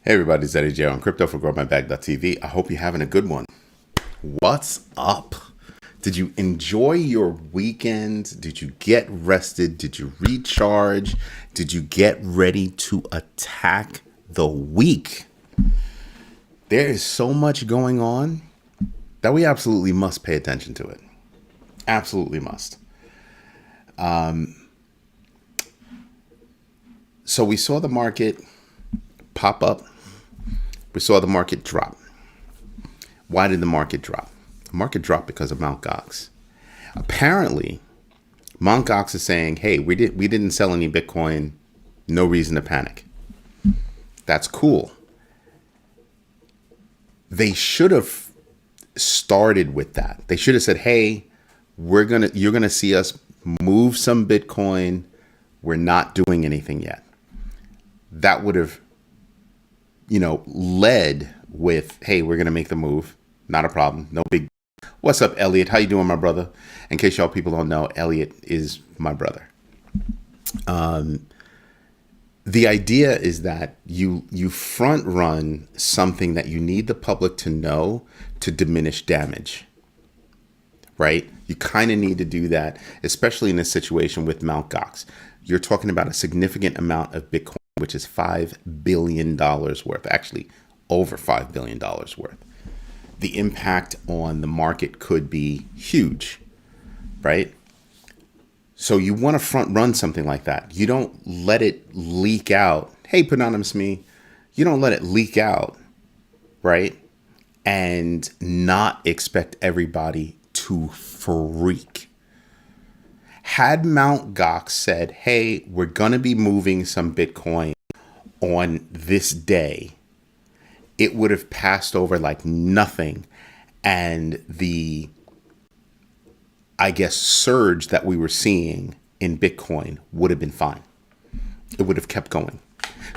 Hey everybody, it's Eddie J on Crypto for GrowMyBag.tv. I hope you're having a good one. What's up? Did you enjoy your weekend? Did you get rested? Did you recharge? Did you get ready to attack the week? There is so much going on that we absolutely must pay attention to it. Absolutely must. So we saw the market pop up. We saw the market drop. Why did the market drop? The market dropped because of Mt. Gox. Apparently, Mt. Gox is saying, hey, we didn't sell any Bitcoin. No reason to panic. That's cool. They should have started with that. They should have said, hey, you're gonna see us move some Bitcoin. We're not doing anything yet. That would have, led with, hey, we're going to make the move. Not a problem. No big. What's up, Elliot? How you doing, my brother? In case y'all people don't know, Elliot is my brother. The idea is that you front run something that you need the public to know to diminish damage, right? You kind of need to do that, especially in a situation with Mt. Gox. You're talking about a significant amount of Bitcoin, which is $5 billion worth, actually over $5 billion worth. The impact on the market could be huge, right? So you want to front run something like that. You don't let it leak out. Hey, Anonymous Me, you don't let it leak out, right? And not expect everybody to freak. Had Mt. Gox said, hey, we're going to be moving some Bitcoin on this day, it would have passed over like nothing. And the, surge that we were seeing in Bitcoin would have been fine. It would have kept going.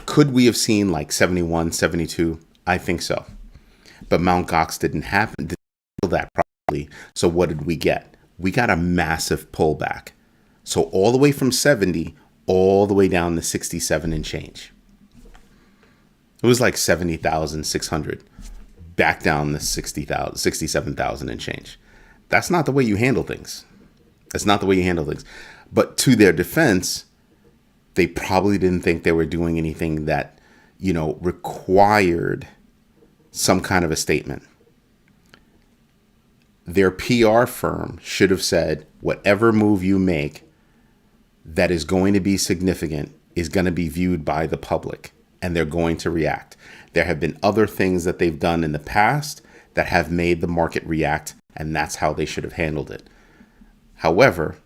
Could we have seen like 71, 72? I think so. But Mt. Gox didn't feel that properly. So what did we get? We got a massive pullback. So all the way from 70, all the way down to 67 and change. It was like 70,600, back down to 60,000, 67,000 and change. That's not the way you handle things. That's not the way you handle things. But to their defense, they probably didn't think they were doing anything that, required some kind of a statement. Their PR firm should have said, whatever move you make that is going to be significant is going to be viewed by the public, and they're going to react. There have been other things that they've done in the past that have made the market react, and that's how they should have handled it. However,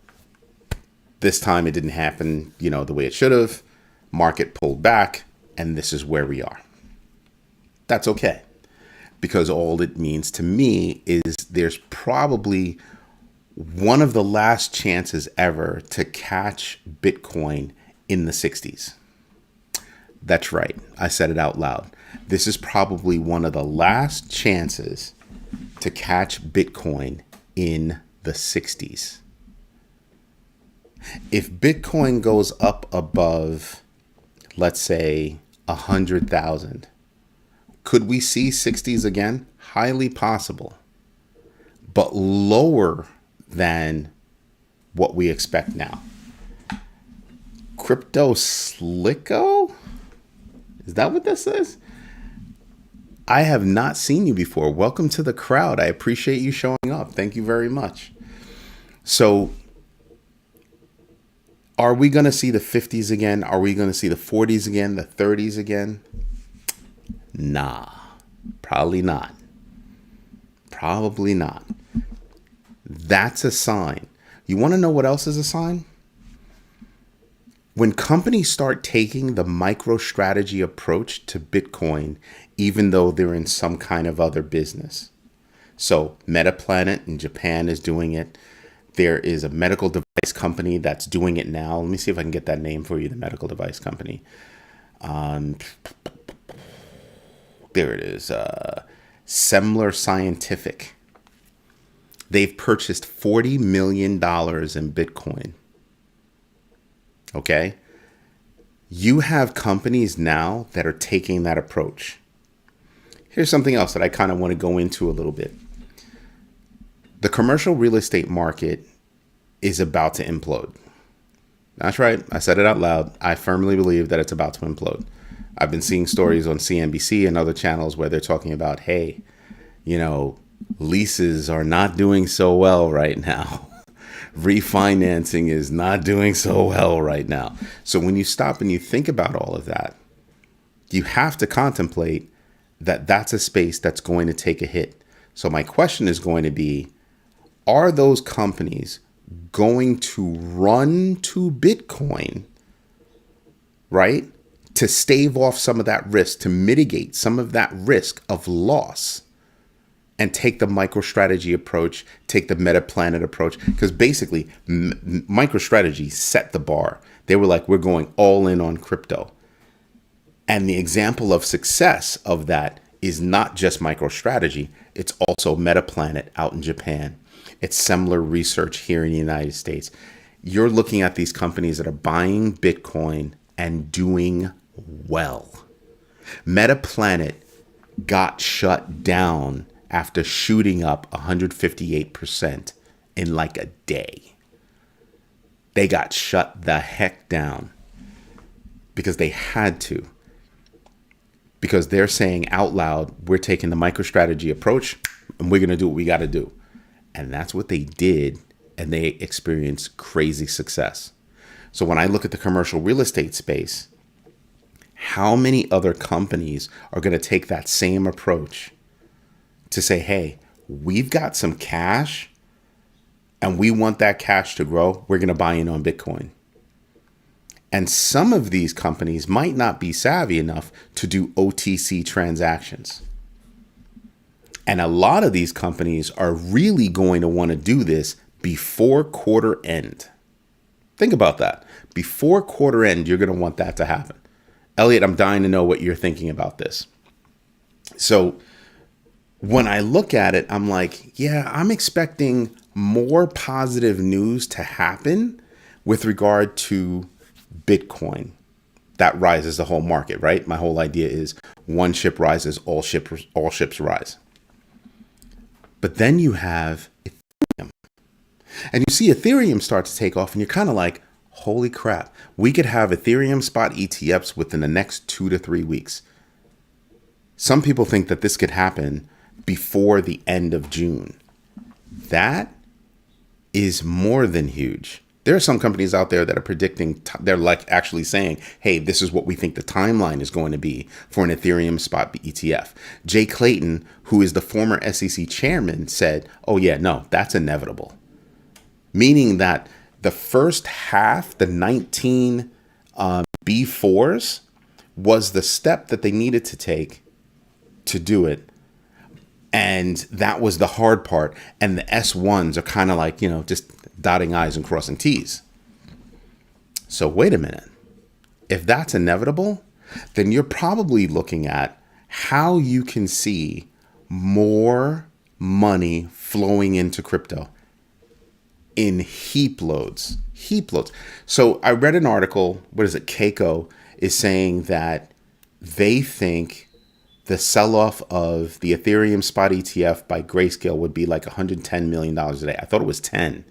this time it didn't happen, the way it should have. Market pulled back, and this is where we are. That's okay, because all it means to me is there's probably one of the last chances ever to catch Bitcoin in the 60s. That's right. I said it out loud. This is probably one of the last chances to catch Bitcoin in the 60s. If Bitcoin goes up above, let's say, 100,000, could we see 60s again? Highly possible, but lower than what we expect now. Crypto Slicko? Is that what this is? I have not seen you before. Welcome to the crowd. I appreciate you showing up. Thank you very much. So are we going to see the 50s again? Are we going to see the 40s again? The 30s again? Nah, probably not. Probably not. That's a sign. You want to know what else is a sign? When companies start taking the MicroStrategy approach to Bitcoin, even though they're in some kind of other business. So Metaplanet in Japan is doing it. There is a medical device company that's doing it now. Let me see if I can get that name for you, the medical device company. There it is. Semler Scientific. They've purchased $40 million in Bitcoin. Okay. You have companies now that are taking that approach. Here's something else that I kind of want to go into a little bit. The commercial real estate market is about to implode. That's right. I said it out loud. I firmly believe that it's about to implode. I've been seeing stories on CNBC and other channels where they're talking about, hey, leases are not doing so well right now. Refinancing is not doing so well right now. So when you stop and you think about all of that, you have to contemplate that that's a space that's going to take a hit. So my question is going to be, are those companies going to run to Bitcoin, right, to stave off some of that risk, to mitigate some of that risk of loss, and take the MicroStrategy approach, take the MetaPlanet approach? Because basically, MicroStrategy set the bar. They were like, we're going all in on crypto. And the example of success of that is not just MicroStrategy, it's also MetaPlanet out in Japan. It's similar research here in the United States. You're looking at these companies that are buying Bitcoin and doing well. MetaPlanet got shut down after shooting up 158% in like a day. They got shut the heck down because they had to. Because they're saying out loud, we're taking the MicroStrategy approach and we're going to do what we got to do. And that's what they did. And they experienced crazy success. So when I look at the commercial real estate space, how many other companies are going to take that same approach to say, hey, we've got some cash and we want that cash to grow. We're going to buy in on Bitcoin. And some of these companies might not be savvy enough to do OTC transactions. And a lot of these companies are really going to want to do this before quarter end. Think about that. Before quarter end, you're going to want that to happen. Elliot, I'm dying to know what you're thinking about this. So when I look at it, I'm like, yeah, I'm expecting more positive news to happen with regard to Bitcoin. That rises the whole market, right? My whole idea is one ship rises, all ships rise. But then you have Ethereum. And you see Ethereum start to take off and you're kind of like, holy crap, we could have Ethereum spot ETFs within the next 2 to 3 weeks. Some people think that this could happen before the end of June. That is more than huge. There are some companies out there that are predicting, they're like actually saying, hey, this is what we think the timeline is going to be for an Ethereum spot ETF. Jay Clayton, who is the former SEC chairman, said, oh yeah, no, that's inevitable. Meaning that the first half, the 19 B4s, was the step that they needed to take to do it. And that was the hard part. And the S1s are kind of like, just dotting I's and crossing T's. So wait a minute. If that's inevitable, then you're probably looking at how you can see more money flowing into crypto in heap loads. So I read an article, Keiko is saying that they think the sell-off of the Ethereum spot ETF by Grayscale would be like $110 million a day. I thought it was 10.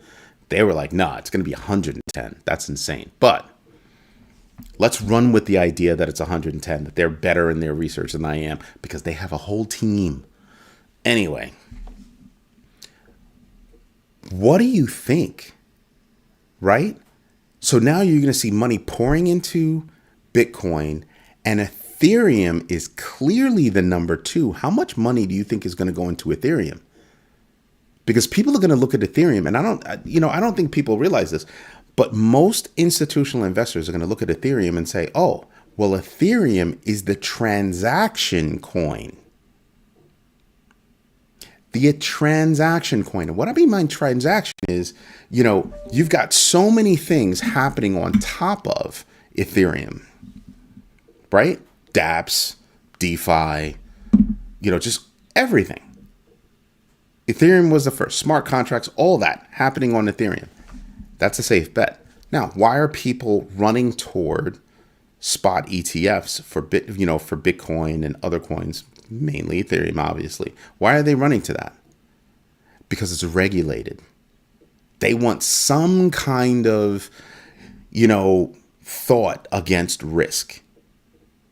They were like, nah, it's going to be 110. That's insane. But let's run with the idea that it's 110, that they're better in their research than I am because they have a whole team. Anyway, what do you think? Right? So now you're going to see money pouring into Bitcoin, and Ethereum is clearly the number 2. How much money do you think is going to go into Ethereum? Because people are going to look at Ethereum, and I don't think people realize this, but most institutional investors are going to look at Ethereum and say, oh, well, Ethereum is the transaction coin. The transaction coin. And what I mean by transaction is, you've got so many things happening on top of Ethereum, right? dApps, DeFi, just everything. Ethereum was the first. Smart contracts, all that happening on Ethereum. That's a safe bet. Now, why are people running toward spot ETFs for for Bitcoin and other coins, mainly Ethereum, obviously. Why are they running to that? Because it's regulated. They want some kind of, thought against risk.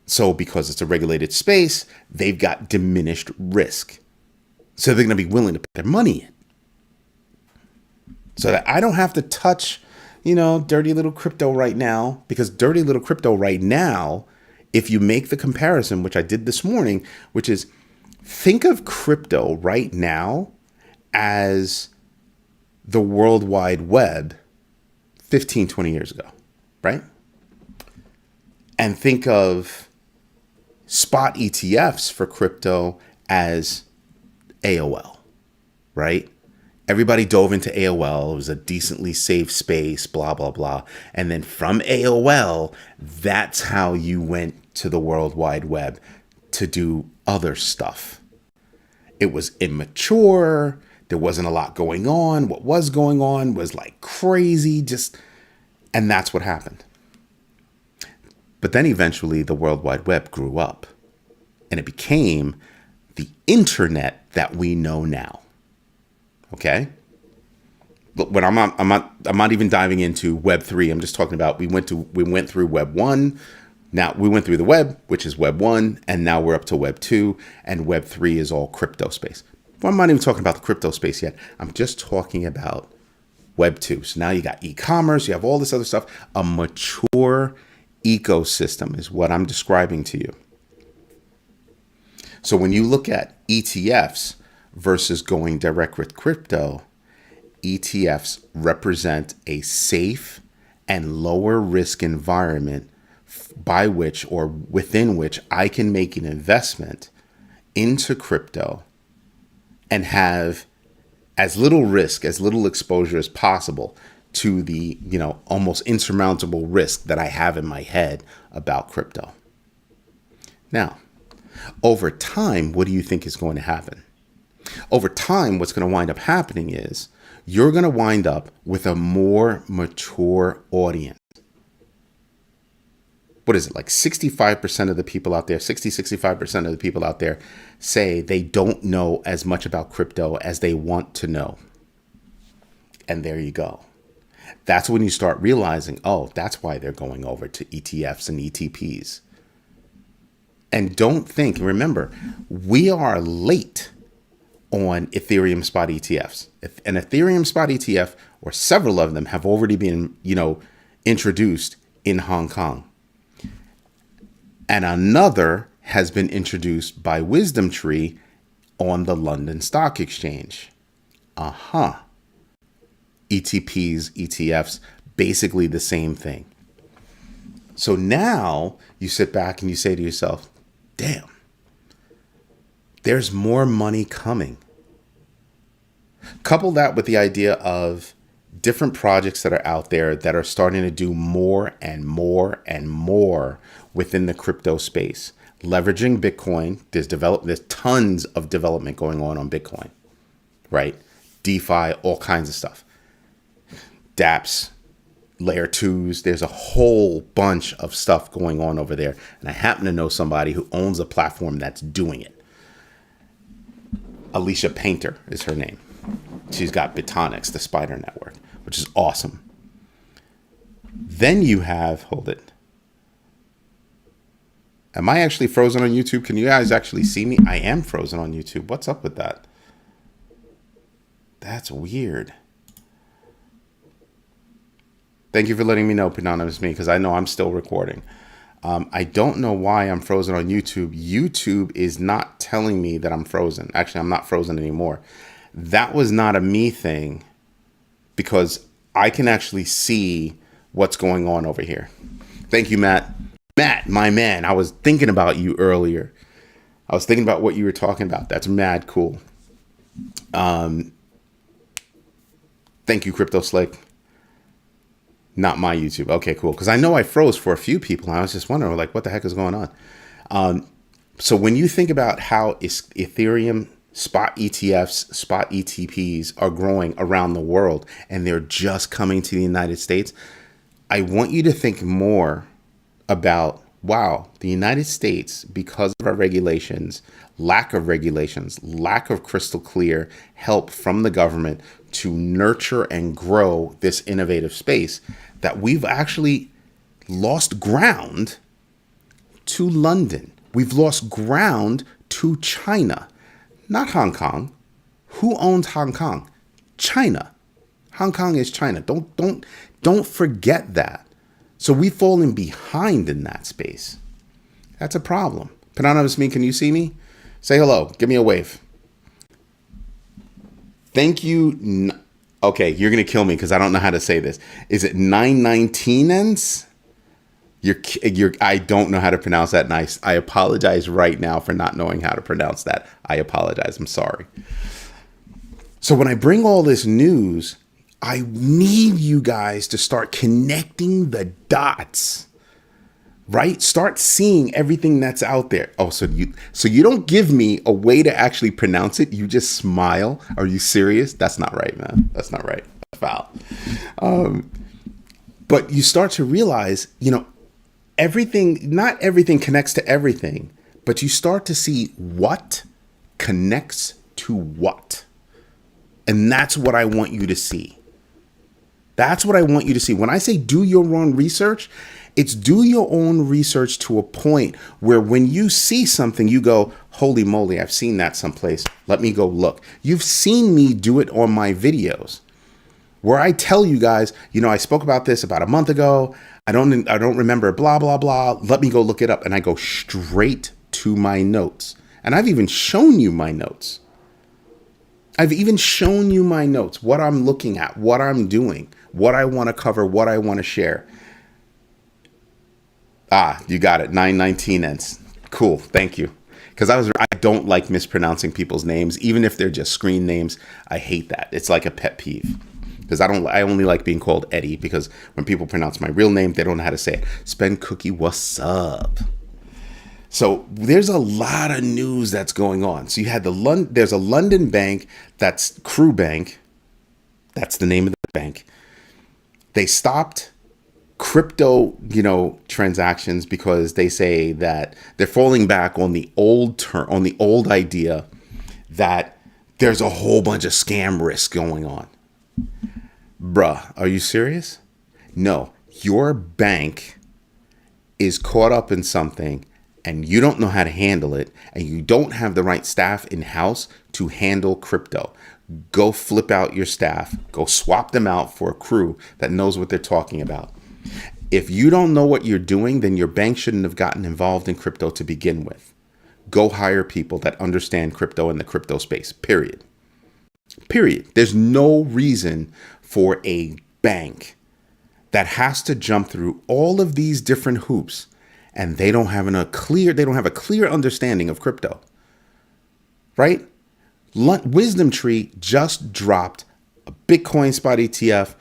So because it's a regulated space, they've got diminished risk. So they're going to be willing to put their money in. So that I don't have to touch, dirty little crypto right now, because dirty little crypto right now, if you make the comparison, which I did this morning, which is think of crypto right now as the World Wide Web 15, 20 years ago, right? And think of spot ETFs for crypto as AOL, right? Everybody dove into AOL. It was a decently safe space, blah, blah, blah. And then from AOL, that's how you went to the World Wide Web to do other stuff. It was immature. There wasn't a lot going on. What was going on was like crazy, and that's what happened. But then eventually the World Wide Web grew up and it became the internet that we know now. Okay. But when I'm not even diving into Web 3. I'm just talking about we went through Web 1. Now we went through the web, which is Web 1, and now we're up to Web 2, and Web 3 is all crypto space. Well, I'm not even talking about the crypto space yet. I'm just talking about Web 2. So now you got e-commerce, you have all this other stuff. A mature ecosystem is what I'm describing to you. So when you look at ETFs versus going direct with crypto, ETFs represent a safe and lower risk environment by which or within which I can make an investment into crypto and have as little risk, as little exposure as possible to the, almost insurmountable risk that I have in my head about crypto. Now, over time, what do you think is going to happen? Over time, what's going to wind up happening is you're going to wind up with a more mature audience. What is it, like 65% of the people out there, 65% of the people out there say they don't know as much about crypto as they want to know. And there you go. That's when you start realizing, oh, that's why they're going over to ETFs and ETPs. And don't think, remember, we are late on Ethereum spot ETFs. An Ethereum spot ETF, or several of them, have already been, introduced in Hong Kong. And another has been introduced by Wisdom Tree on the London Stock Exchange. ETPs, ETFs, basically the same thing. So now you sit back and you say to yourself, damn, there's more money coming. Couple that with the idea of different projects that are out there that are starting to do more and more and more within the crypto space, leveraging Bitcoin. There's tons of development going on Bitcoin, right? DeFi, all kinds of stuff. dApps, layer 2s. There's a whole bunch of stuff going on over there. And I happen to know somebody who owns a platform that's doing it. Alicia Painter is her name. She's got Bitonics, the spider network, which is awesome. Then you have, hold it. Am I actually frozen on YouTube? Can you guys actually see me? I am frozen on YouTube. What's up with that? That's weird. Thank you for letting me know, Anonymous Me, because I know I'm still recording. I don't know why I'm frozen on YouTube. YouTube is not telling me that I'm frozen. Actually, I'm not frozen anymore. That was not a me thing, because I can actually see what's going on over here. Thank you, Matt. Matt, my man, I was thinking about you earlier. I was thinking about what you were talking about. That's mad cool. Thank you, Crypto Slick. Not my YouTube. Okay, cool. Because I know I froze for a few people. And I was just wondering, like, what the heck is going on? So when you think about how Ethereum spot ETFs, spot ETPs are growing around the world, and they're just coming to the United States, I want you to think more about, wow, the United States, because of our regulations, lack of crystal clear help from the government to nurture and grow this innovative space, that we've actually lost ground to London. We've lost ground to China, not Hong Kong. Who owns Hong Kong? China. Hong Kong is China. Don't forget that. So we've fallen behind in that space. That's a problem. Anonymous me, can you see me? Say hello. Give me a wave. Thank you. Okay, you're going to kill me because I don't know how to say this. Is it 919ens? I don't know how to pronounce that. Nice. I apologize right now for not knowing how to pronounce that. I apologize. I'm sorry. So when I bring all this news, I need you guys to start connecting the dots, right? Start seeing everything that's out there. Oh, so you don't give me a way to actually pronounce it. You just smile. Are you serious? That's not right, man. That's not right. That's foul. But you start to realize, not everything connects to everything, but you start to see what connects to what. And that's what I want you to see. That's what I want you to see. When I say do your own research, it's do your own research to a point where when you see something, you go, holy moly, I've seen that someplace. Let me go look. You've seen me do it on my videos where I tell you guys, I spoke about this about a month ago. I don't remember, blah, blah, blah. Let me go look it up. And I go straight to my notes. And I've even shown you my notes. What I'm looking at, what I'm doing, what I want to cover, what I want to share. You got it. 919ens. Cool. Thank you. Because I don't like mispronouncing people's names, even if they're just screen names. I hate that. It's like a pet peeve. Because I only like being called Eddie, because when people pronounce my real name, they don't know how to say it. Spend Cookie, what's up? So there's a lot of news that's going on. So you had there's a London bank, that's Kroo Bank. That's the name of the bank. They stopped crypto, transactions because they say that they're falling back on the old idea that there's a whole bunch of scam risk going on. Bruh, are you serious? No, your bank is caught up in something and you don't know how to handle it, and you don't have the right staff in-house to handle crypto. Go flip out your staff. Go swap them out for a crew that knows what they're talking about. If you don't know what you're doing, then your bank shouldn't have gotten involved in crypto to begin with. Go hire people that understand crypto and the crypto space, period. There's no reason for a bank that has to jump through all of these different hoops and they don't have a clear understanding of crypto, right? Wisdom Tree just dropped a Bitcoin spot ETF,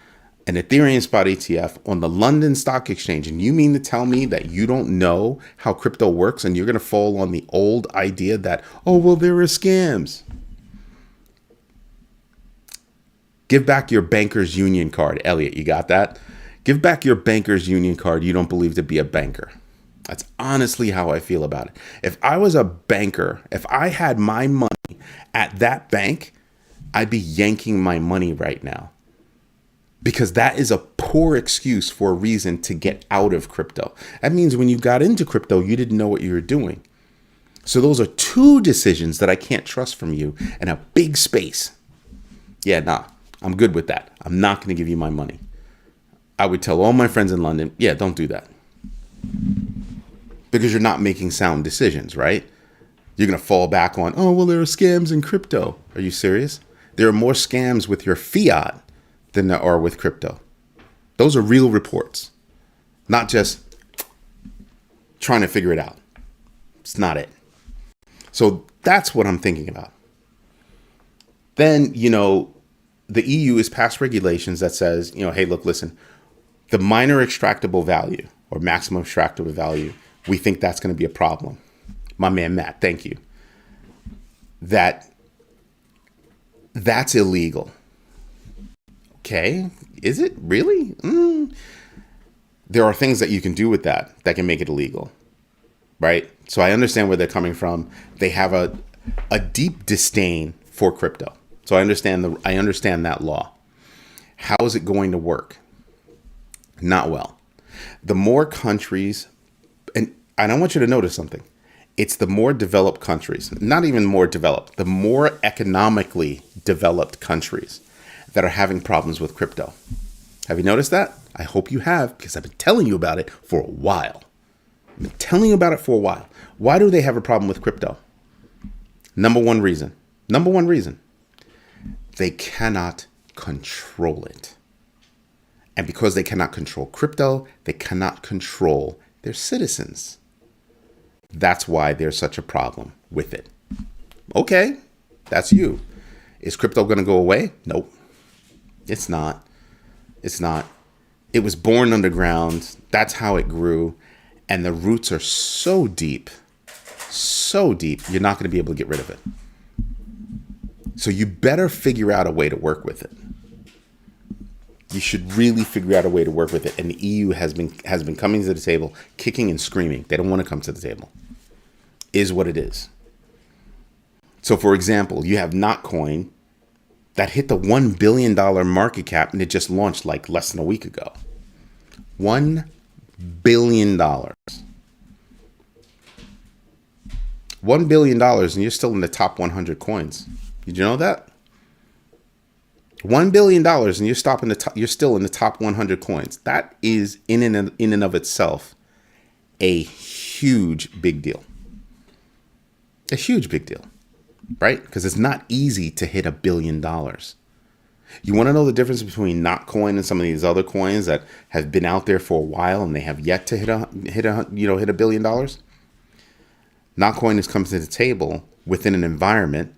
an Ethereum spot ETF on the London Stock Exchange. And you mean to tell me that you don't know how crypto works and you're going to fall on the old idea that, oh, well, there are scams. Give back your Banker's Union card. Elliot, you got that? Give back your Banker's Union card you don't believe to be a banker. That's honestly how I feel about it. If I was a banker, if I had my money at that bank, I'd be yanking my money right now. Because that is a poor excuse for a reason to get out of crypto. That means when you got into crypto, you didn't know what you were doing. So those are two decisions that I can't trust from you in a big space. Yeah, nah, I'm good with that. I'm not going to give you my money. I would tell all my friends in London, yeah, don't do that. Because you're not making sound decisions, right? You're going to fall back on, oh, well, there are scams in crypto. Are you serious? There are more scams with your fiat than there are with crypto. Those are real reports, not just trying to figure it out. It's not it. So that's what I'm thinking about. Then, the EU has passed regulations that says, hey, look, listen, the minor extractable value or maximum extractable value, we think that's going to be a problem. My man, Matt, thank you. That's illegal. Okay. Is it really? there are things that you can do with that can make it illegal, right? So I understand where they're coming from. They have a deep disdain for crypto. So I understand that law. How is it going to work? Not well. The more countries, and I want you to notice something. It's the more developed countries, not even more developed, the more economically developed countries that are having problems with crypto. Have you noticed that? I hope you have, because I've been telling you about it for a while. Why do they have a problem with crypto? Number one reason. They cannot control it. And because they cannot control crypto, they cannot control their citizens. That's why there's such a problem with it. Okay, that's you. Is crypto going to go away? Nope. It's not. It was born underground. That's how it grew. And the roots are so deep, you're not going to be able to get rid of it. So you better figure out a way to work with it. You should really figure out a way to work with it. And the EU has been coming to the table, kicking and screaming. They don't want to come to the table. Is what it is. So for example, you have Notcoin that hit the $1 billion market cap, and it just launched like less than a week ago. $1 billion. $1 billion, and you're still in the top 100 coins. Did you know that? $1 billion, and you're still in the top 100 coins. That is in and of itself a huge big deal. A huge big deal, right? Because it's not easy to hit $1 billion. You want to know the difference between Notcoin and some of these other coins that have been out there for a while and they have yet to hit $1 billion? Notcoin has come to the table within an environment,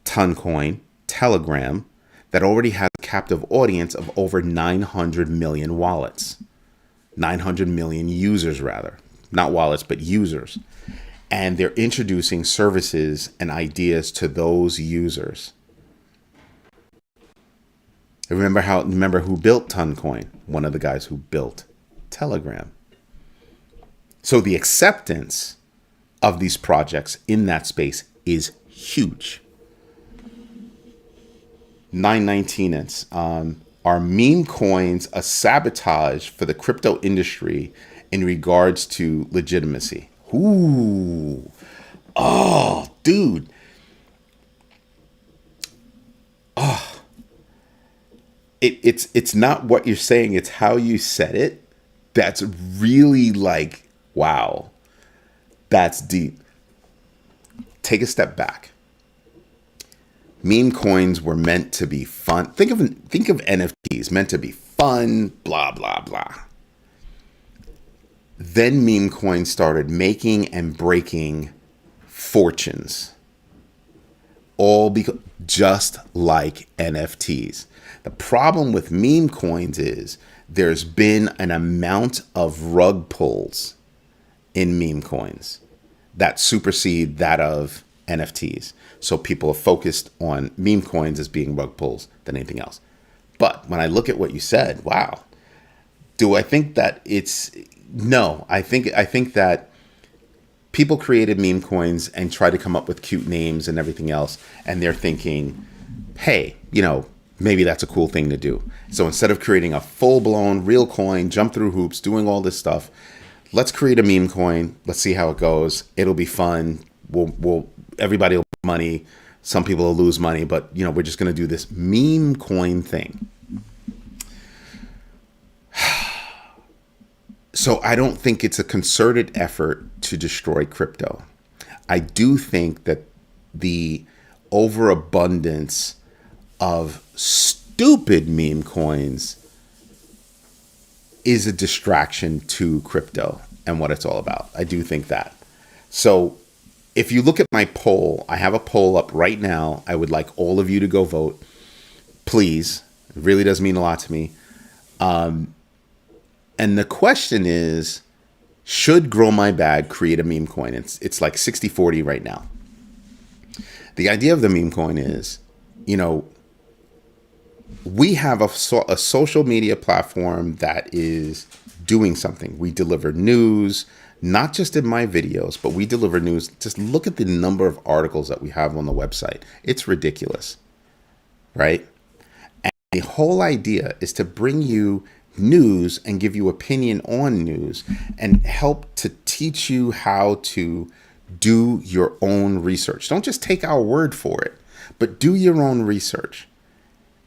Toncoin, Telegram, that already has a captive audience of over 900 million wallets. 900 million users, rather. Not wallets, but users. And they're introducing services and ideas to those users. Remember who built Toncoin? One of the guys who built Telegram. So the acceptance of these projects in that space is huge. 919ants. Are meme coins a sabotage for the crypto industry in regards to legitimacy? Ooh. Oh, dude. Oh. It's not what you're saying, it's how you said it. That's really like, wow. That's deep. Take a step back. Meme coins were meant to be fun. Think of NFTs meant to be fun, blah, blah, blah. Then meme coins started making and breaking fortunes. All because just like NFTs. The problem with meme coins is there's been an amount of rug pulls in meme coins that supersede that of NFTs. So people are focused on meme coins as being rug pulls than anything else. But when I look at what you said, wow. Do I think that it's... No, I think that people created meme coins and tried to come up with cute names and everything else. And they're thinking, hey, maybe that's a cool thing to do. So instead of creating a full-blown real coin, jump through hoops, doing all this stuff, let's create a meme coin. Let's see how it goes. It'll be fun. Everybody will make money. Some people will lose money, but we're just going to do this meme coin thing. So I don't think it's a concerted effort to destroy crypto. I do think that the overabundance of stupid meme coins is a distraction to crypto and what it's all about. I do think that. So if you look at my poll, I have a poll up right now. I would like all of you to go vote. Please. It really does mean a lot to me. And the question is, should Grow My Bag create a meme coin? It's like 60-40 right now. The idea of the meme coin is, we have a social media platform that is doing something. We deliver news, not just in my videos, but we deliver news. Just look at the number of articles that we have on the website. It's ridiculous, right? And the whole idea is to bring you news and give you opinion on news and help to teach you how to do your own research. Don't just take our word for it, but do your own research.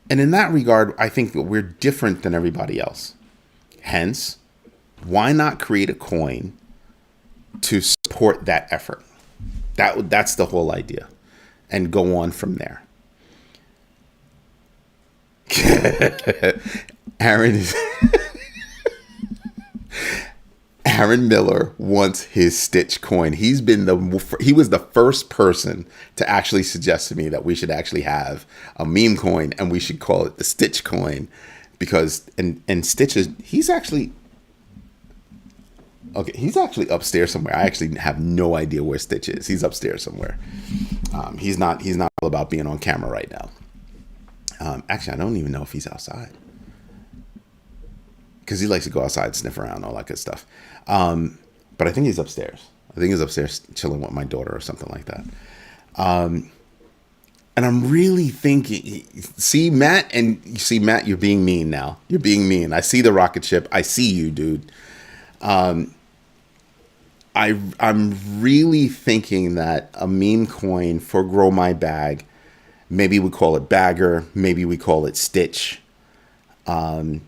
And in that regard, I think that we're different than everybody else. Hence, why not create a coin to support that effort? That's the whole idea, and go on from there. Aaron Miller wants his Stitch coin. He was the first person to actually suggest to me that we should actually have a meme coin and we should call it the Stitch coin, because and Stitch is he's actually upstairs somewhere. I actually have no idea where Stitch is. He's upstairs somewhere. He's not all about being on camera right now. Actually, I don't even know if he's outside, because he likes to go outside, sniff around, all that good stuff. But I think he's upstairs. I think he's upstairs chilling with my daughter or something like that. And I'm really thinking, Matt, you're being mean now. You're being mean. I see the rocket ship. I see you, dude. I'm really thinking that a meme coin for Grow My Bag, maybe we call it Bagger, maybe we call it Stitch. But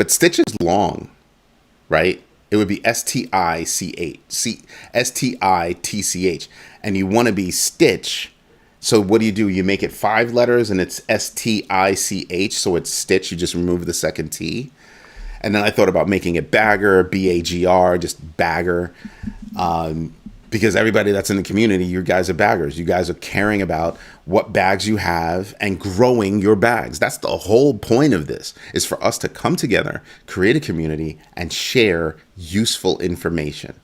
Stitch is long, right? It would be STITCH, and you want to be Stitch. So what do? You make it 5 letters and it's STICH, so it's Stitch. You just remove the second T. And then I thought about making it Bagger, BAGR, just Bagger. Because everybody that's in the community, you guys are baggers. You guys are caring about what bags you have and growing your bags. That's the whole point of this, is for us to come together, create a community, and share useful information.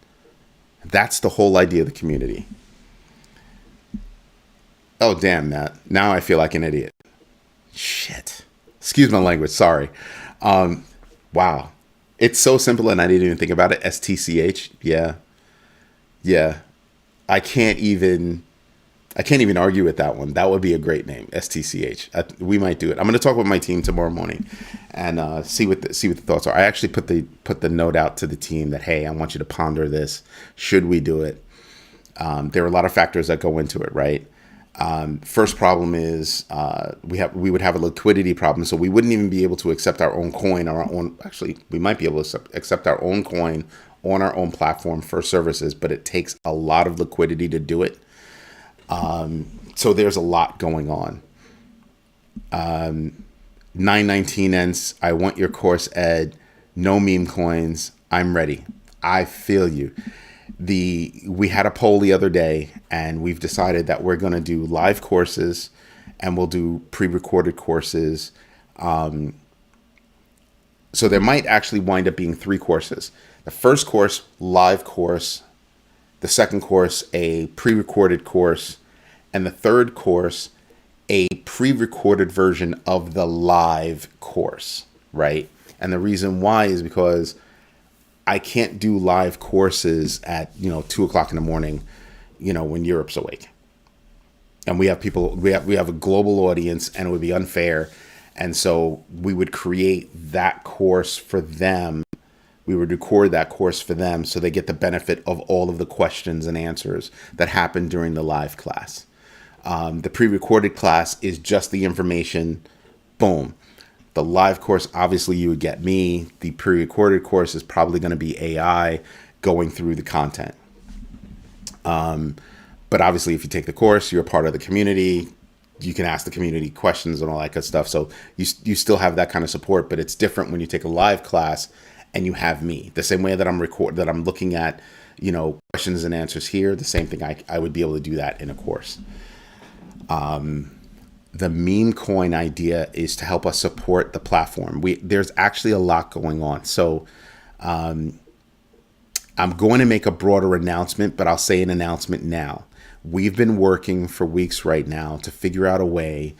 That's the whole idea of the community. Oh, damn, Matt. Now I feel like an idiot. Shit. Excuse my language. Sorry. Wow. It's so simple and I didn't even think about it. STCH. Yeah. I can't even argue with that one. That would be a great name. STCH. We might do it. I'm going to talk with my team tomorrow morning and see what the thoughts are. I actually put the note out to the team that, hey, I want you to ponder this. Should we do it? There are a lot of factors that go into it, right? First problem is we would have a liquidity problem, so we wouldn't even be able to accept our own coin or our own. Actually, we might be able to accept our own coin on our own platform for services, but it takes a lot of liquidity to do it. So there's a lot going on. 919 ends. I want your course, Ed. No meme coins. I'm ready. I feel you. We had a poll the other day, and we've decided that we're going to do live courses and we'll do pre-recorded courses. So there might actually wind up being 3 courses. The first course, live course. The second course, a pre-recorded course. And the third course, a pre-recorded version of the live course, right? And the reason why is because I can't do live courses at 2:00 in the morning, when Europe's awake, and we have people. We have a global audience, and it would be unfair. And so we would create that course for them. We would record that course for them, so they get the benefit of all of the questions and answers that happen during the live class. The pre-recorded class is just the information. Boom. The live course, obviously, you would get me. The pre-recorded course is probably going to be AI going through the content. But obviously, if you take the course, you're a part of the community. You can ask the community questions and all that good stuff. So you still have that kind of support, but it's different when you take a live class and you have me. The same way that I'm looking at, questions and answers here. The same thing, I would be able to do that in a course. The meme coin idea is to help us support the platform. There's actually a lot going on. So I'm going to make a broader announcement, but I'll say an announcement now. We've been working for weeks right now to figure out a way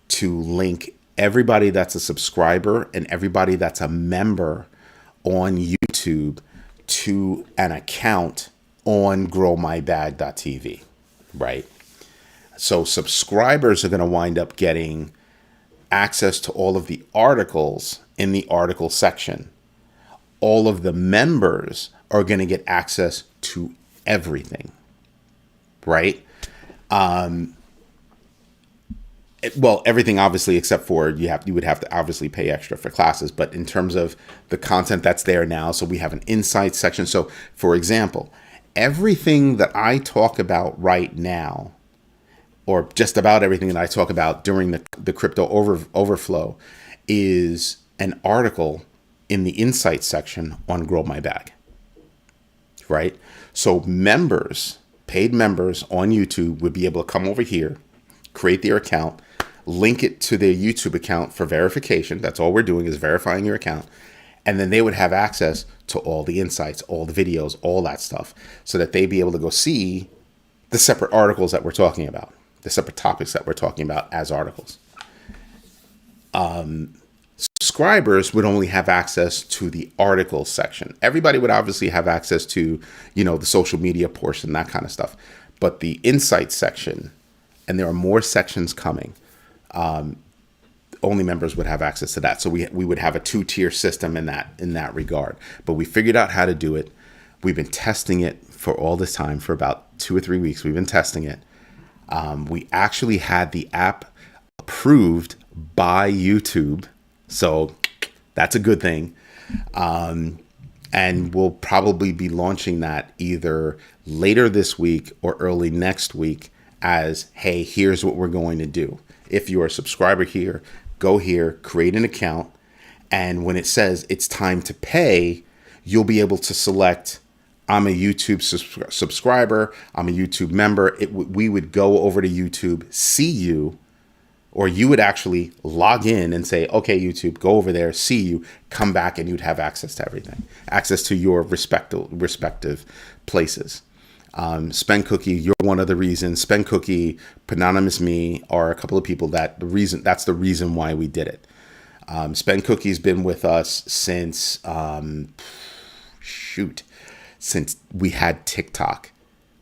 to link everybody that's a subscriber and everybody that's a member on YouTube to an account on growmybag.tv, right? So subscribers are going to wind up getting access to all of the articles in the article section. All of the members are going to get access to everything, right? Well, everything obviously, except for you would have to obviously pay extra for classes. But in terms of the content that's there now, so we have an insights section. So, for example, everything that I talk about right now, or just about everything that I talk about during the crypto overflow, is an article in the insights section on Grow My Bag, right? So members, paid members on YouTube would be able to come over here, create their account, link it to their YouTube account for verification. That's all we're doing is verifying your account. And then they would have access to all the insights, all the videos, all that stuff, so that they'd be able to go see the separate articles that we're talking about, the separate topics that we're talking about as articles. Subscribers would only have access to the articles section. Everybody would obviously have access to, the social media portion, that kind of stuff. But the insights section, and there are more sections coming, only members would have access to that. So we would have a 2-tier system in that regard. But we figured out how to do it. We've been testing it for all this time, for about 2 or 3 weeks. We've been testing it. We actually had the app approved by YouTube. So that's a good thing. And we'll probably be launching that either later this week or early next week as, hey, here's what we're going to do. If you're a subscriber here, go here, create an account. And when it says it's time to pay, you'll be able to select, I'm a YouTube subscriber, I'm a YouTube member. We would go over to YouTube, see you, or you would actually log in and say, okay, YouTube, go over there, see you, come back, and you'd have access to everything, access to your respective places. Spend Cookie, you're one of the reasons. Spend Cookie, Anonymous Me are a couple of people that's the reason why we did it. Spend Cookie's been with us since, since we had TikTok.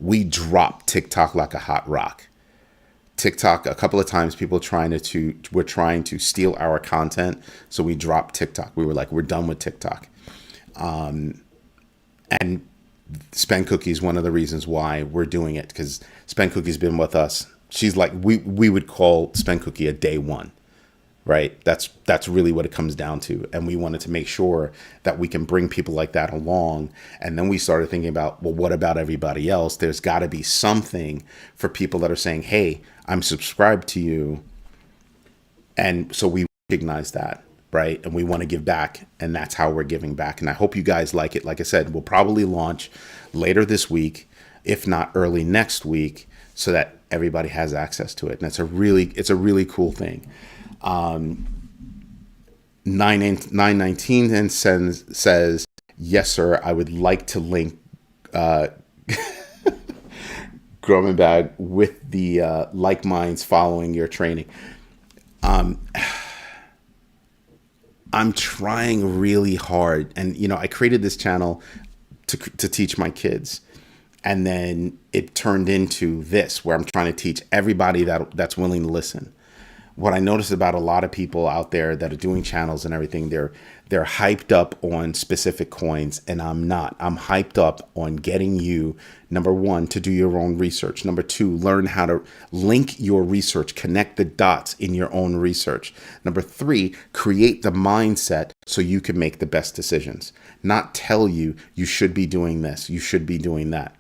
We dropped TikTok like a hot rock. TikTok, a couple of times people were trying to steal our content. So we dropped TikTok. We were like, we're done with TikTok. And Spend Cookie is one of the reasons why we're doing it, because Spend Cookie's been with us. She's like, we would call Spend Cookie a day one, right? That's really what it comes down to. And we wanted to make sure that we can bring people like that along. And then we started thinking about, well, what about everybody else? There's got to be something for people that are saying, hey, I'm subscribed to you. And so we recognize that, right? And we want to give back. And that's how we're giving back. And I hope you guys like it. Like I said, we'll probably launch later this week, if not early next week, so that everybody has access to it. And it's a really cool thing. 919 then says, yes, sir, I would like to link Growing Bag with the like minds following your training. I'm trying really hard. And, I created this channel to teach my kids. And then it turned into this, where I'm trying to teach everybody that's willing to listen. What I noticed about a lot of people out there that are doing channels and everything, they're hyped up on specific coins, and I'm not. I'm hyped up on getting you, number one, to do your own research. Number two, learn how to link your research, connect the dots in your own research. Number three, create the mindset so you can make the best decisions. Not tell you should be doing this, you should be doing that,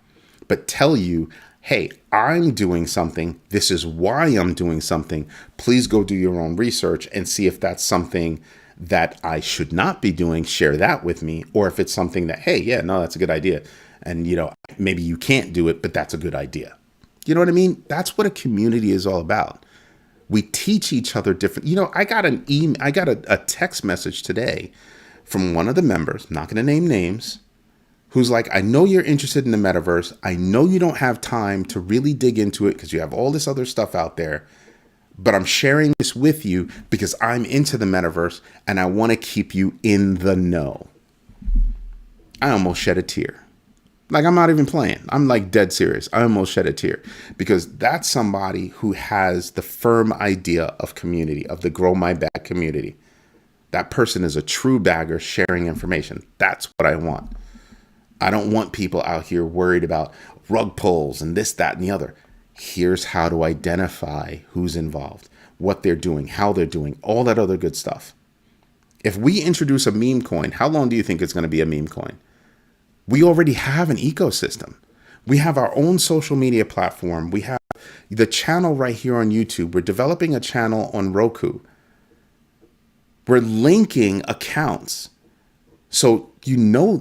but tell you, hey, I'm doing something. This is why I'm doing something. Please go do your own research and see if that's something that I should not be doing. Share that with me. Or if it's something that, hey, yeah, no, that's a good idea. And, maybe you can't do it, but that's a good idea. You know what I mean? That's what a community is all about. We teach each other different. I got a text message today from one of the members, I'm not going to name names, who's like, I know you're interested in the metaverse. I know you don't have time to really dig into it because you have all this other stuff out there, But I'm sharing this with you because I'm into the metaverse and I want to keep you in the know. I almost shed a tear. Like, I'm not even playing. I'm like dead serious. I almost shed a tear because that's somebody who has the firm idea of community, of the Grow My Bag community. That person is a true bagger sharing information. That's what I want. I don't want people out here worried about rug pulls and this, that, and the other. Here's how to identify who's involved, what they're doing, how they're doing, all that other good stuff. If we introduce a meme coin, how long do you think it's going to be a meme coin? We already have an ecosystem. We have our own social media platform. We have the channel right here on YouTube. We're developing a channel on Roku. We're linking accounts. So you know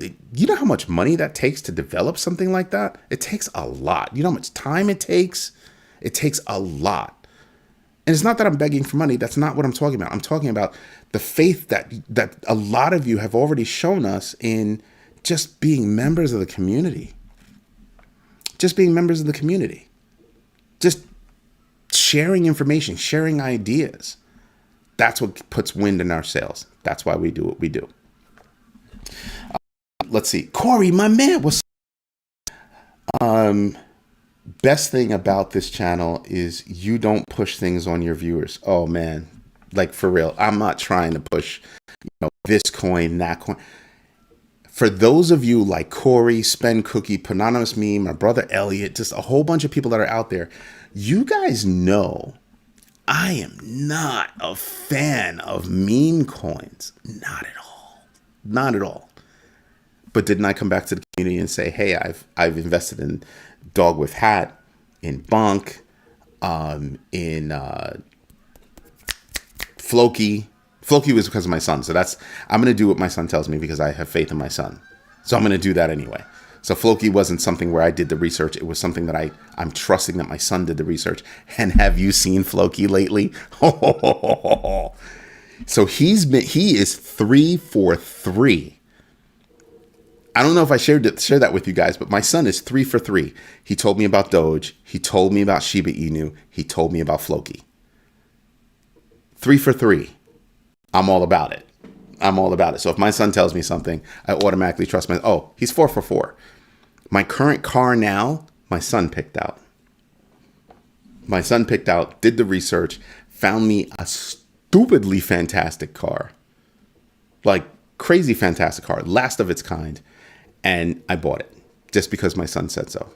how much money that takes to develop something like that? It takes a lot. You know how much time it takes? It takes a lot. And it's not that I'm begging for money. That's not what I'm talking about. I'm talking about the faith that a lot of you have already shown us in just being members of the community. Just being members of the community. Just sharing information, sharing ideas. That's what puts wind in our sails. That's why we do what we do. Let's see. Corey, my man, what's best thing about this channel is you don't push things on your viewers. Oh man, like for real. I'm not trying to push, this coin, that coin. For those of you like Corey, Spend Cookie, Anonymous Meme, my brother Elliot, just a whole bunch of people that are out there, you guys know I am not a fan of meme coins. Not at all. Not at all. But didn't I come back to the community and say, hey, I've invested in Dog with Hat, in Bank, in Floki. Floki was because of my son. So I'm going to do what my son tells me because I have faith in my son. So I'm going to do that anyway. So Floki wasn't something where I did the research. It was something that I'm trusting that my son did the research. And have you seen Floki lately? So he is 3 for 3. I don't know if I shared that with you guys, but my son is 3 for 3. He told me about Doge. He told me about Shiba Inu. He told me about Floki. 3 for 3. I'm all about it. I'm all about it. So if my son tells me something, I automatically trust he's 4 for 4. My current car now, my son picked out. My son picked out, did the research, found me a stupidly fantastic car. Like crazy fantastic car, last of its kind. And I bought it just because my son said so.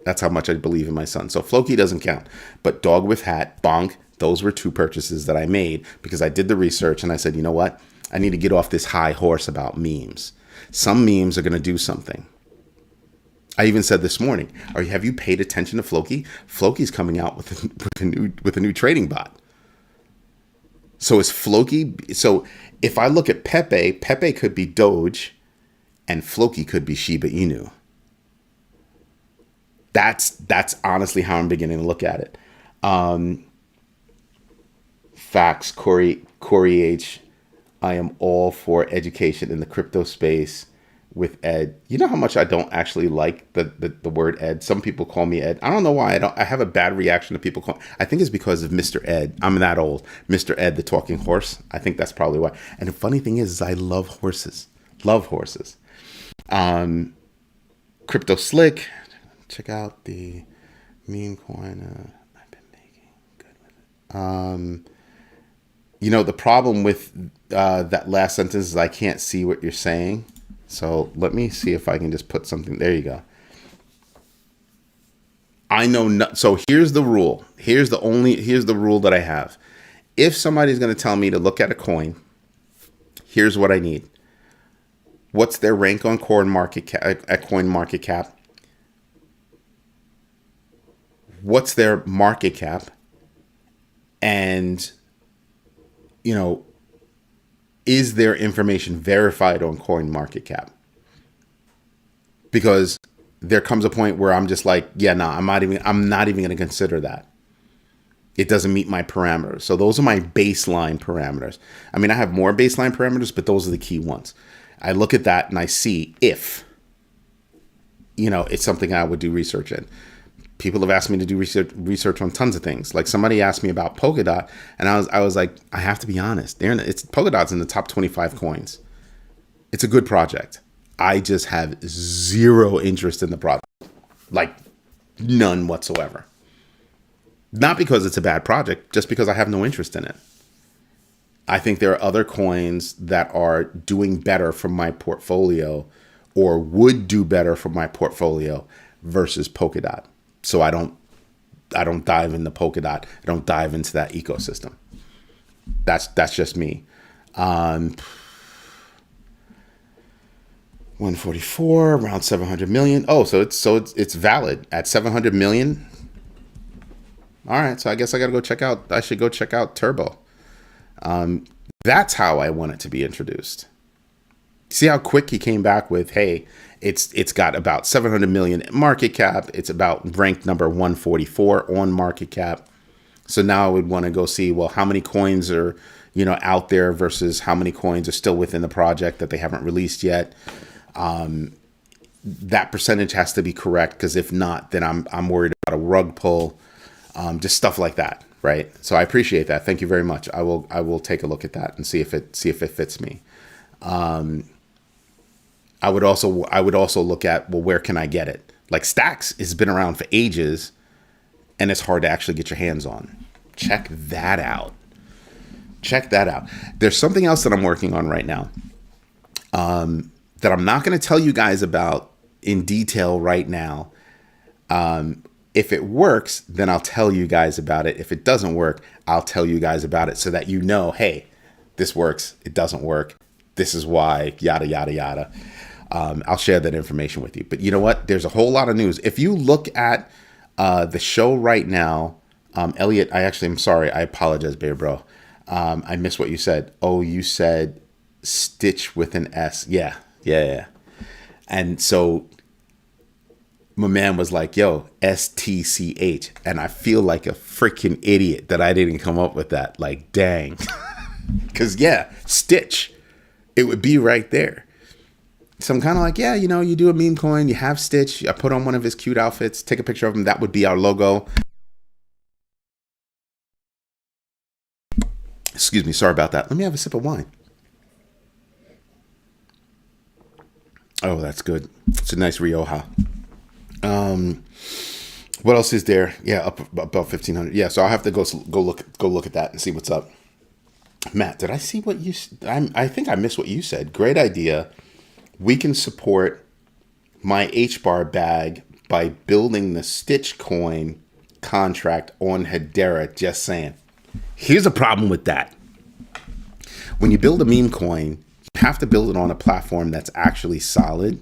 That's how much I believe in my son. So Floki doesn't count. But Dog with Hat, Bonk, those were 2 purchases that I made because I did the research and I said, you know what? I need to get off this high horse about memes. Some memes are going to do something. I even said this morning, have you paid attention to Floki? Floki's coming out with a new trading bot. So is Floki? So if I look at Pepe could be Doge and Floki could be Shiba Inu. That's honestly how I'm beginning to look at it. Facts, Corey H. I am all for education in the crypto space with Ed. You know how much I don't actually like the word Ed. Some people call me Ed. I don't know why. I have a bad reaction to people I think it's because of Mr. Ed. I'm that old. Mr. Ed, the talking horse. I think that's probably why. And the funny thing is I love horses. Love horses. Crypto Slick. Check out the meme coin I've been making. Good with it. The problem with that last sentence is I can't see what you're saying. So let me see if I can just put something. There you go. I know. So here's the rule. Here's the rule that I have. If somebody's going to tell me to look at a coin, here's what I need. What's their rank on coin market cap? What's their market cap? And is their information verified on coin market cap? Because there comes a point where I'm just like, yeah, no, I'm not even going to consider that. It doesn't meet my parameters. So those are my baseline parameters. I mean, I have more baseline parameters, but those are the key ones. I look at that and I see if, it's something I would do research in. people have asked me to do research on tons of things. Like somebody asked me about Polkadot, and I was like, I have to be honest. Polkadot's in the top 25 coins. It's a good project. I just have zero interest in the project, like none whatsoever. Not because it's a bad project, just because I have no interest in it. I think there are other coins that are doing better from my portfolio or would do better from my portfolio versus Polkadot. So I don't dive into Polkadot. I don't dive into that ecosystem. That's just me. 144, around 700 million. Oh, so it's valid at 700 million. All right, so I guess I should go check out Turbo. That's how I want it to be introduced. See how quick he came back with, hey, it's got about 700 million market cap. It's about ranked number 144 on market cap. So now I would want to go see, well, how many coins are, out there versus how many coins are still within the project that they haven't released yet. That percentage has to be correct, because if not, then I'm worried about a rug pull, just stuff like that. Right. So I appreciate that. Thank you very much. I will take a look at that and see if it fits me. I would also look at, well, where can I get it? Like Stacks has been around for ages and it's hard to actually get your hands on. Check that out. There's something else that I'm working on right now, that I'm not going to tell you guys about in detail right now. If it works, then I'll tell you guys about it. If it doesn't work, I'll tell you guys about it so that you know, hey, this works, it doesn't work, this is why, yada, yada, yada. I'll share that information with you. But you know what? There's a whole lot of news. If you look at the show right now, Elliot, I'm sorry. I apologize, baby bro. I missed what you said. Oh, you said Stitch with an S. Yeah. And so my man was like, yo, STCH. And I feel like a freaking idiot that I didn't come up with that. Like, dang. Because, yeah, Stitch. It would be right there. So I'm kind of like, yeah, you do a meme coin. You have Stitch. I put on one of his cute outfits. Take a picture of him. That would be our logo. Excuse me. Sorry about that. Let me have a sip of wine. Oh, that's good. It's a nice Rioja. What else is there? Yeah, up about 1,500. Yeah, so I'll have to go look at that and see what's up. Matt, did I see what you? I think I missed what you said. Great idea. We can support my HBAR bag by building the Stitch coin contract on Hedera. Just saying. Here's a problem with that. When you build a meme coin, you have to build it on a platform that's actually solid.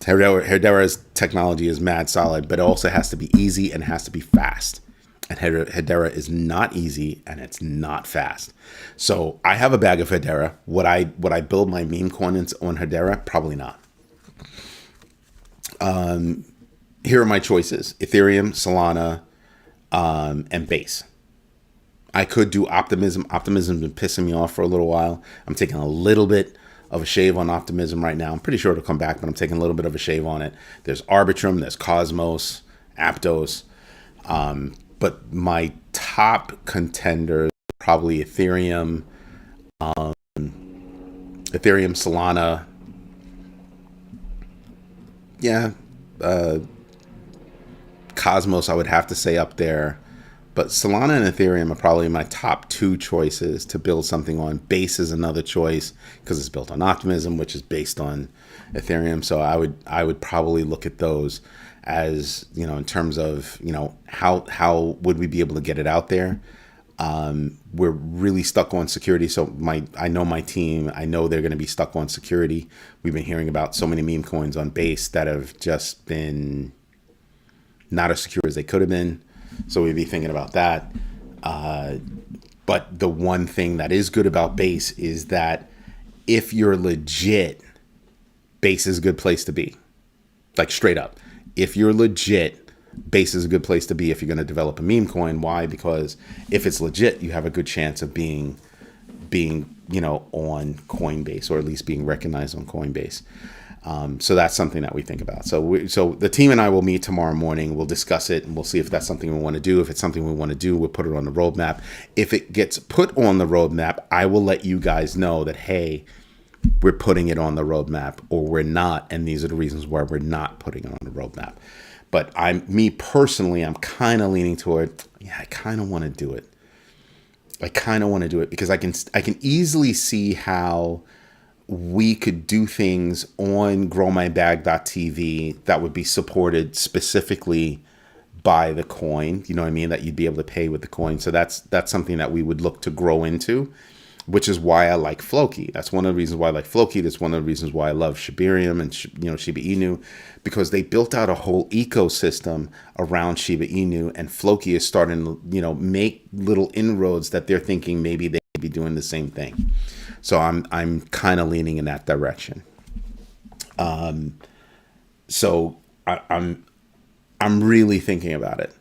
Hedera's technology is mad solid, but it also has to be easy and has to be fast. And Hedera is not easy and it's not fast. So I have a bag of Hedera. Would I build my meme coins on Hedera? Probably not. Here are my choices: Ethereum, Solana, and Base. I could do Optimism. Optimism's been pissing me off for a little while. I'm taking a little bit of a shave on Optimism right now. I'm pretty sure it'll come back, but I'm taking a little bit of a shave on it. There's Arbitrum, there's Cosmos, Aptos. But my top contenders are probably Ethereum, Solana. Yeah. Cosmos, I would have to say up there. But Solana and Ethereum are probably my top two choices to build something on. Base is another choice because it's built on Optimism, which is based on Ethereum. So I would probably look at those as, in terms of, how would we be able to get it out there? We're really stuck on security. So I know my team, I know they're going to be stuck on security. We've been hearing about so many meme coins on Base that have just been not as secure as they could have been. So we'd be thinking about that. But the one thing that is good about Base is that if you're legit, Base is a good place to be. Like straight up. If you're legit, Base is a good place to be if you're going to develop a meme coin. Why? Because if it's legit, you have a good chance of being on Coinbase, or at least being recognized on Coinbase. So that's something that we think about. So the team and I will meet tomorrow morning. We'll discuss it and we'll see if that's something we want to do. If it's something we want to do, we'll put it on the roadmap. If it gets put on the roadmap, I will let you guys know that, hey, we're putting it on the roadmap or we're not. And these are the reasons why we're not putting it on the roadmap. But me personally, I'm kind of leaning toward, I kind of want to do it. I kind of want to do it because I can easily see how we could do things on growmybag.tv that would be supported specifically by the coin, you know what I mean, that you'd be able to pay with the coin. So that's something that we would look to grow into, which is why I like Floki. That's one of the reasons why I like Floki. That's one of the reasons why I love Shibarium and Shiba Inu, because they built out a whole ecosystem around Shiba Inu, and Floki is starting to make little inroads that they're thinking maybe they could be doing the same thing. So I'm kind of leaning in that direction. So I'm really thinking about it,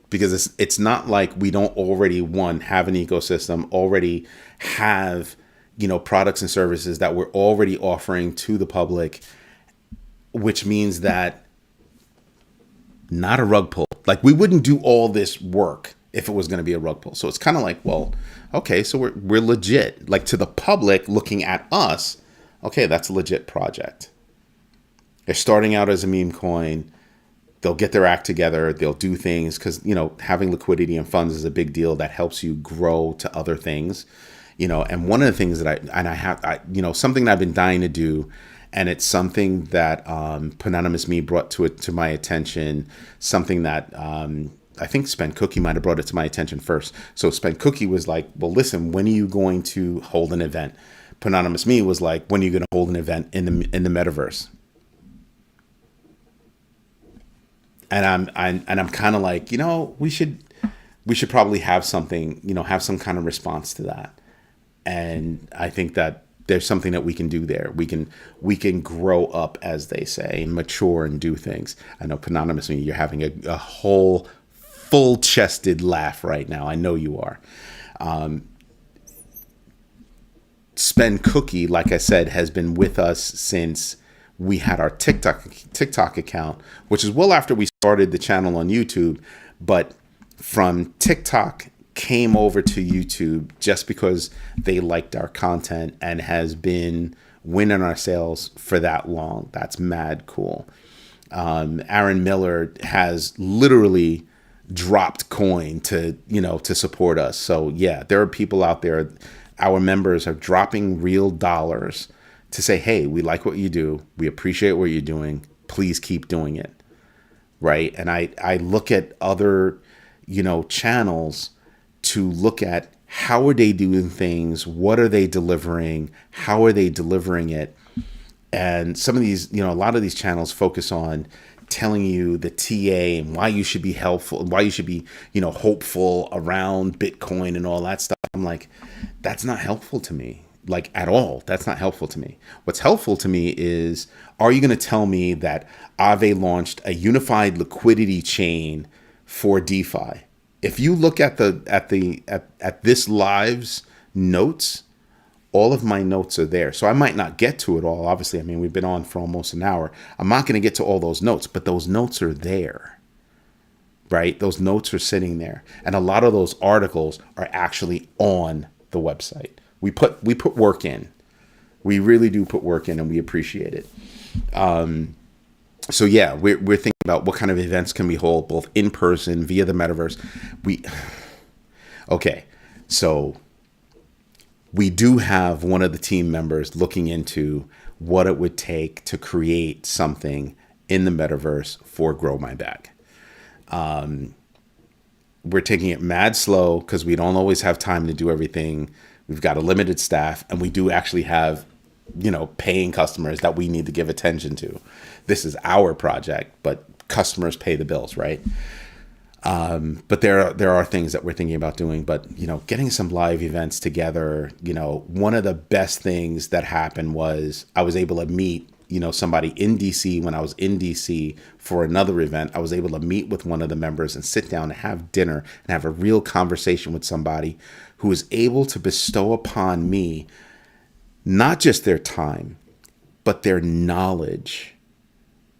because it's not like we don't already have an ecosystem, already have products and services that we're already offering to the public, which means that not a rug pull. Like, we wouldn't do all this work if it was going to be a rug pull. So it's kind of like, well, okay, so we're legit. Like, to the public looking at us, okay, that's a legit project. They're starting out as a meme coin. They'll get their act together. They'll do things because, having liquidity and funds is a big deal that helps you grow to other things, and one of the things that I something that I've been dying to do, and it's something that Anonymous Me brought to my attention, something that I think Spend Cookie might have brought it to my attention first. So Spend Cookie was like, well, listen, when are you going to hold an event? Anonymous Me was like, when are you going to hold an event in the metaverse? And I'm kind of like, we should probably have something, have some kind of response to that. And I think that there's something that we can do there. We can grow up, as they say, and mature and do things. I know, Anonymous Me, you're having a whole full-chested laugh right now. I know you are. Spend Cookie, like I said, has been with us since we had our TikTok account, which is well after we started the channel on YouTube, but from TikTok came over to YouTube just because they liked our content and has been winning our sales for that long. That's mad cool. Aaron Miller has literally dropped coin to support us. So yeah, there are people out there, our members are dropping real dollars to say, hey, we like what you do. We appreciate what you're doing. Please keep doing it. Right. And I look at other, channels to look at how are they doing things? What are they delivering? How are they delivering it? And some of these, a lot of these channels focus on telling you the TA and why you should be helpful, why you should be, hopeful around Bitcoin and all that stuff. I'm like, that's not helpful to me. Like, at all. That's not helpful to me. What's helpful to me is, are you going to tell me that Aave launched a unified liquidity chain for DeFi? If you look at this live's notes, all of my notes are there. So I might not get to it all. Obviously, I mean, we've been on for almost an hour. I'm not going to get to all those notes, but those notes are there. Right? Those notes are sitting there. And a lot of those articles are actually on the website. We put work in. We really do put work in, and we appreciate it. So yeah, we're thinking about what kind of events can we hold, both in person, via the metaverse. Okay, so we do have one of the team members looking into what it would take to create something in the metaverse for Grow My Bag. We're taking it mad slow because we don't always have time to do everything. We've got a limited staff, and we do actually have, paying customers that we need to give attention to. This is our project, but customers pay the bills, right? But there are things that we're thinking about doing. But, getting some live events together, one of the best things that happened was I was able to meet, somebody in DC when I was in DC for another event. I was able to meet with one of the members and sit down and have dinner and have a real conversation with somebody who was able to bestow upon me not just their time, but their knowledge,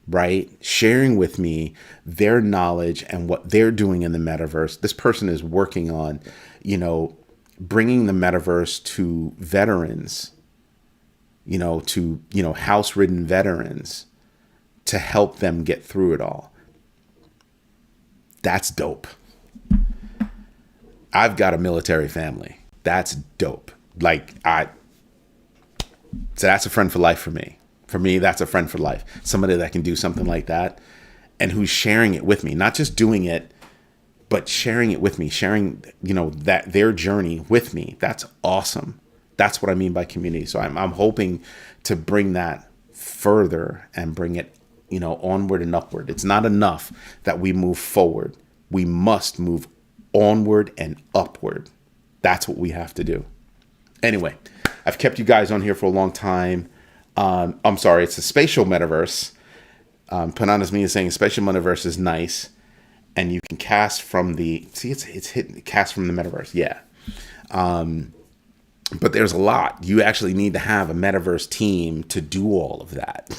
right? Sharing with me their knowledge and what they're doing in the metaverse. This person is working on, bringing the metaverse to veterans, to, house-ridden veterans, to help them get through it all. That's dope. I've got a military family. That's dope. So that's a friend for life for me. For me, that's a friend for life. Somebody that can do something like that and who's sharing it with me, not just doing it, but sharing it with me, sharing, that their journey with me. That's awesome. That's what I mean by community. So I'm hoping to bring that further and bring it, onward and upward. It's not enough that we move forward. We must move onward and upward. That's what we have to do. Anyway, I've kept you guys on here for a long time. I'm sorry, it's a spatial metaverse. Panana's me is saying spatial metaverse is nice, and you can cast from cast from the metaverse. Yeah. But there's a lot. You actually need to have a metaverse team to do all of that.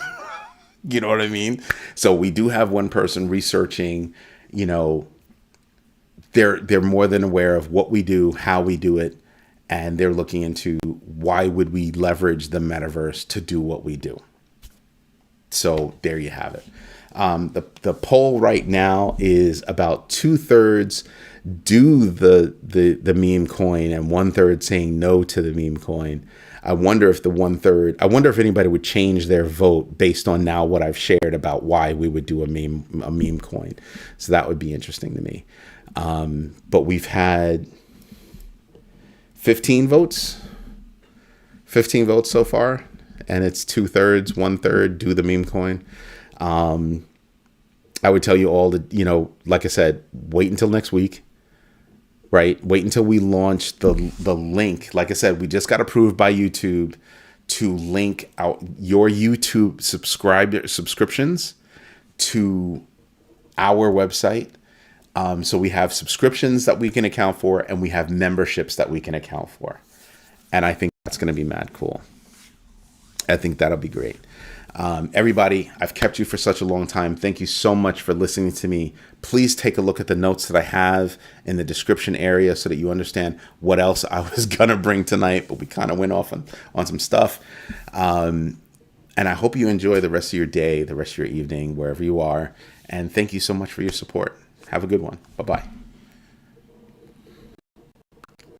You know what I mean? So we do have one person researching, they're more than aware of what we do, how we do it, and they're looking into why would we leverage the metaverse to do what we do. So there you have it. The poll right now is about 2/3 do the meme coin and 1/3 saying no to the meme coin. I wonder if if anybody would change their vote based on now what I've shared about why we would do a meme coin. So that would be interesting to me. But we've had 15 votes so far, and it's 2/3, 1/3 do the meme coin. I would tell you all that, like I said, wait until next week, right? Wait until we launch the link. Like I said, we just got approved by YouTube to link out your YouTube subscriptions to our website. So we have subscriptions that we can account for, and we have memberships that we can account for. And I think that's going to be mad cool. I think that'll be great. Everybody, I've kept you for such a long time. Thank you so much for listening to me. Please take a look at the notes that I have in the description area so that you understand what else I was going to bring tonight, but we kind of went off on some stuff. And I hope you enjoy the rest of your day, the rest of your evening, wherever you are. And thank you so much for your support. Have a good one. Bye-bye.